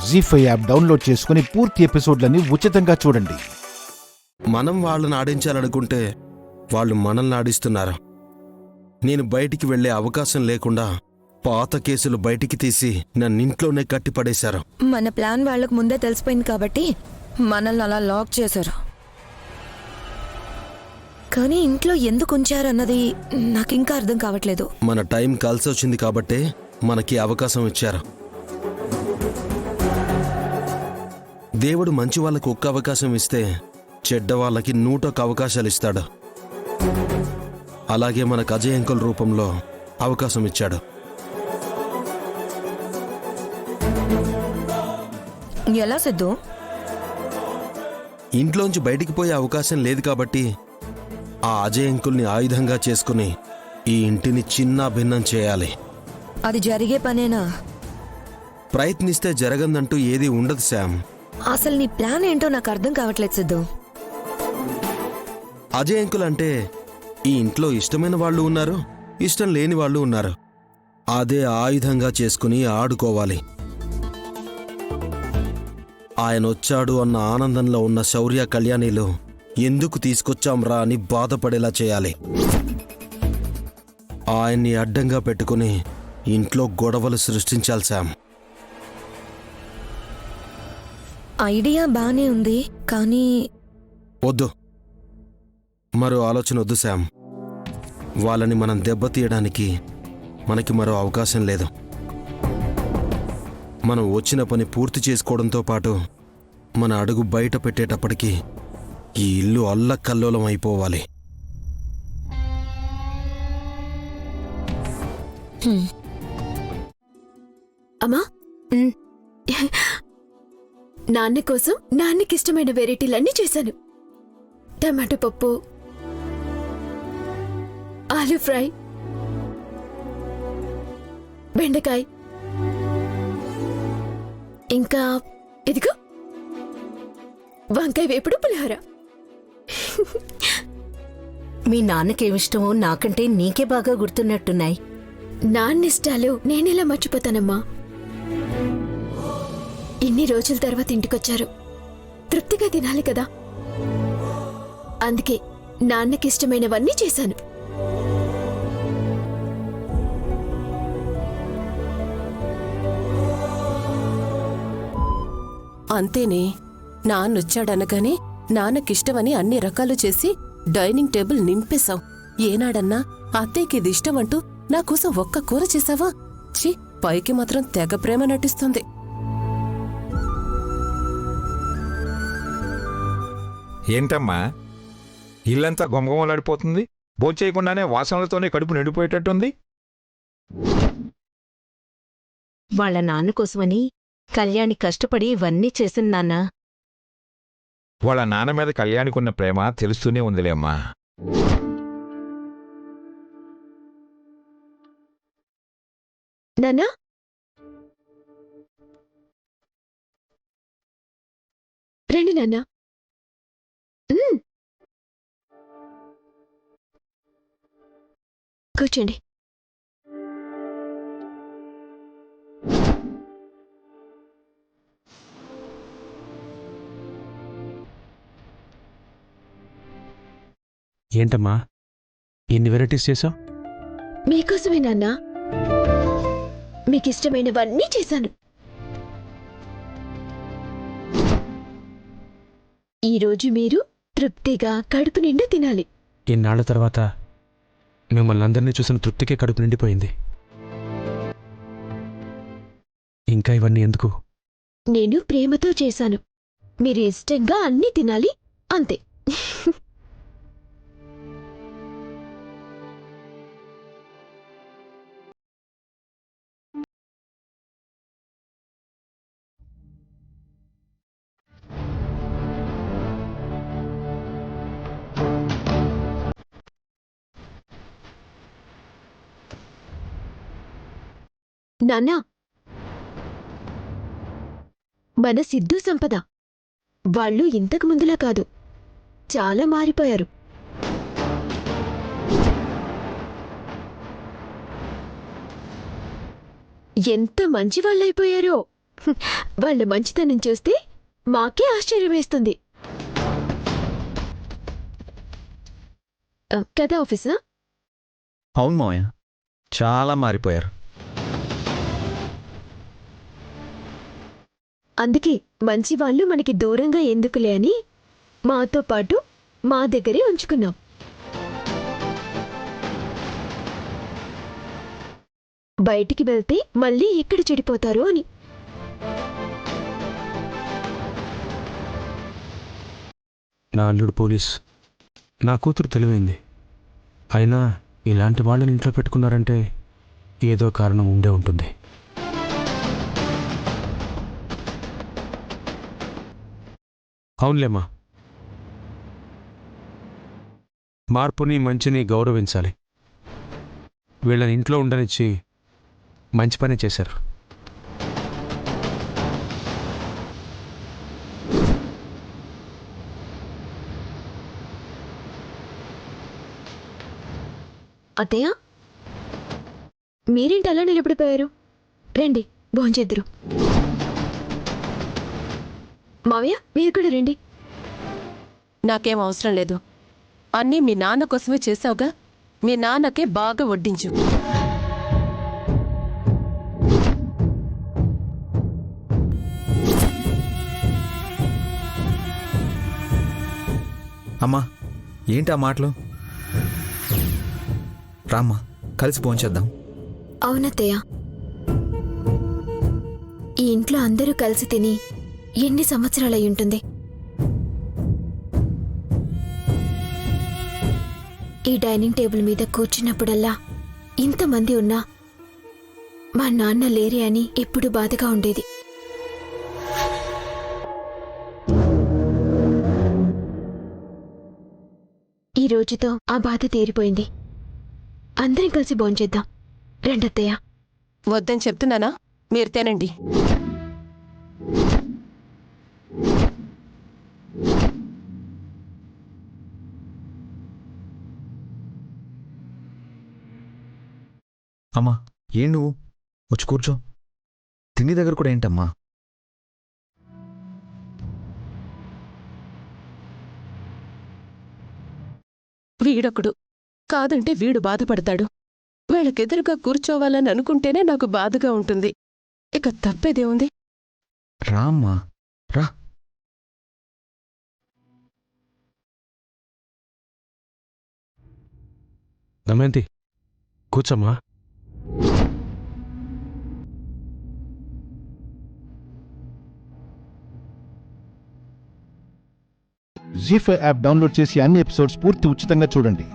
జీ5 app download చేసుకుని పూర్తి ఎపిసోడ్లని ఉచితంగా చూడండి. మనం వాళ్ళని ఆడించాలనుకుంటే వాళ్ళు మనల్ని ఆడిస్తున్నారు. నేను బయటికి వెళ్లే అవకాశం లేకుండా పాత కేసులు బయటికి తీసి నన్నింట్లోనే కట్టిపడేశారు. మన ప్లాన్ వాళ్లకు ముందే తెలిసిపోయింది కాబట్టి మనల్ని అలా లాక్ చేశారు. కానీ ఇంట్లో ఎందుకు ఉంచారన్నది నాకింకా అర్థం కావట్లేదు. మన టైం కలిసి వచ్చింది కాబట్టే మనకి అవకాశం ఇచ్చారు. దేవుడు మంచి వాళ్ళకి ఒక్క అవకాశం ఇస్తే చెడ్డ వాళ్ళకి 101 అవకాశాలు ఇస్తాడు. అలాగే మనకు అజయ్ అంకుల్ రూపంలో అవకాశం ఇచ్చాడు. ఎలా సిద్ధు? ఇంట్లోంచి బయటికి పోయే అవకాశం లేదు కాబట్టి ఆ అజయ్ అంకుల్ని ఆయుధంగా చేసుకుని ఈ ఇంటిని చిన్న భిన్నం చేయాలి. అది జరిగే పనేనా? ప్రయత్నిస్తే జరగందంటూ ఏదీ ఉండదు శామ్. అసలు నీ ప్లాన్ ఏంటో నాకు అర్థం కావట్లేదు సిద్ధు. అజయ్ అంకుల్ అంటే ఈ ఇంట్లో ఇష్టమైన వాళ్ళు ఉన్నారు, ఇష్టం లేని వాళ్ళు ఉన్నారు. అదే ఆయుధంగా చేసుకుని ఆడుకోవాలి. ఆయన వచ్చాడు అన్న ఆనందంలో ఉన్న శౌర్య కళ్యాణిలు ఎందుకు తీసుకొచ్చాంరా అని బాధపడేలా చేయాలి. ఆయన్ని అడ్డంగా పెట్టుకుని ఇంట్లో గొడవలు సృష్టించాలి శామ్. ఐడియా బానే ఉంది కానీ వద్దు, మరో ఆలోచన వద్దు శామ్. వాళ్ళని మనం దెబ్బతీయడానికి మనకి మరో అవకాశం లేదు. మనం వచ్చిన పని పూర్తి చేసుకోవడంతో పాటు మన అడుగు బయట పెట్టేటప్పటికి ఈ ఇల్లు అల్లకల్లోలం అయిపోవాలి. అమ్మా, నాన్న కోసం నాన్నకిష్టమైన వెరైటీలన్నీ చేశాను. టమాటో పప్పు, ఆలూ ఫ్రై, బెండకాయ, ఇంకా ఇదిగో వంకాయ వేపుడు పులిహోర. మీ నాన్నకేమిష్టమో నాకంటే నీకే బాగా గుర్తున్నట్టున్నాయి. నాన్నిష్టాలు నేనెలా మర్చిపోతానమ్మా? ఇన్ని రోజుల తర్వాత ఇంటికొచ్చారు, తృప్తిగా తినాలి కదా. అందుకే నాన్నకిష్టమైనవన్నీ చేశాను. అంతేనే, నాన్నొచ్చాడనగానే నాన్నకిష్టమని అన్ని రకాలు చేసి డైనింగ్ టేబుల్ నింపేశావు. ఏనాడన్నా అత్తయ్యకి ఇది ఇష్టమంటూ నాకోసం ఒక్క కూర చేశావా? ఛీ, పైకి మాత్రం తెగ ప్రేమ నటిస్తుంది. ఏంటమ్మా, ఇల్లంతా గొంగొమలాడిపోతుంది. భోంచేయకుండానే వాసనలతోనే కడుపు నిండిపోయేటట్టుంది. వాళ్ళ నాన్న కోసమని కళ్యాణి కష్టపడి ఇవన్నీ చేసింది నాన్నా. వాళ్ళ నాన్న మీద కళ్యాణికున్న ప్రేమ తెలుస్తూనే ఉందిలేమ్మా. నాన్నా, రండి నాన్నా. కూర్చోండి. ఏంటమ్మా ఎన్ని వెరైటీస్ చేసావు? మీకోసమే నాన్నా, మీకిష్టమైనవన్నీ చేశాను. ఈరోజు మీరు తృప్తిగా కడుపు నిండా తినాలి. ఇన్నాళ్ల తర్వాత మిమ్మల్ని అందరినీ చూసిన తృప్తికే కడుపు నిండిపోయింది. ఇంకా ఇవన్నీ ఎందుకు? నేను ప్రేమతో చేశాను. మీరు ఇష్టంగా అన్నీ తినాలి, అంతే. నాన్నా, మన సిద్ధు సంపద వాళ్ళు ఇంతకు ముందులా కాదు, చాలా మారిపోయారు. ఎంత మంచివాళ్ళైపోయారో. వాళ్ళ మంచితనం చూస్తే మాకే ఆశ్చర్యం వేస్తుంది. కదా ఆఫీసర్? అవును మావయ్య, చాలా మారిపోయారు. అందుకే మంచి వాళ్ళు మనకి దూరంగా ఎందుకులే అని మాతో పాటు మా దగ్గరే ఉంచుకున్నాం. బయటికి వెళ్తే మళ్ళీ ఎక్కడ చెడిపోతారు అని. నా అల్లుడు పోలీస్, నా కూతురు తెలివైంది. అయినా ఇలాంటి వాళ్ళని ఇంట్లో పెట్టుకున్నారంటే ఏదో కారణం ఉండే ఉంటుంది. అవునులేమ్మా, మార్పుని మంచిని గౌరవించాలి. వీళ్ళని ఇంట్లో ఉండనిచ్చి మంచి పని చేశారు. అత్తయ్య, మీరేంటి అలా నిలబడిపోయారు? రండి భోంచేద్దురు. మావయ్య, మీరు కూడా రండి. నాకేం అవసరం లేదు. అన్నీ మీ నాన్న కోసమే చేసావుగా, మీ నాన్నకే బాగా వడ్డించు. అమ్మా, ఏంటి ఆ మాటలు? రామ్మా, కలిసి భోంచేద్దాం. అవునత్తయ్య, ఈ ఇంట్లో అందరూ కలిసి తిని ఎన్ని సంవత్సరాలయ్యి ఉంటుంది. ఈ డైనింగ్ టేబుల్ మీద కూర్చున్నప్పుడల్లా ఇంతమంది ఉన్నా మా నాన్న లేరే అని ఎప్పుడు బాధగా ఉండేది. ఈ రోజుతో ఆ బాధ తీరిపోయింది. అందరం కలిసి భోంచేద్దాం. రండత్తయ్య. వద్దని చెప్తున్నానా? మీరు తినండి. అమ్మా, ఏం నువ్వు వచ్చి కూర్చో. తిండి దగ్గర కూడా ఏంటమ్మా? వీడొకడు కాదంటే వీడు బాధపడతాడు. వీళ్ళకెదురుగా కూర్చోవాలని అనుకుంటేనే నాకు బాధగా ఉంటుంది. ఇక తప్పేదేముంది? రామ్మా, రా. దమయంతి, కూర్చోమ్మా. జీ5 యాప్ డౌన్లోడ్ చేసి అన్ని ఎపిసోడ్స్ పూర్తి ఉచితంగా చూడండి.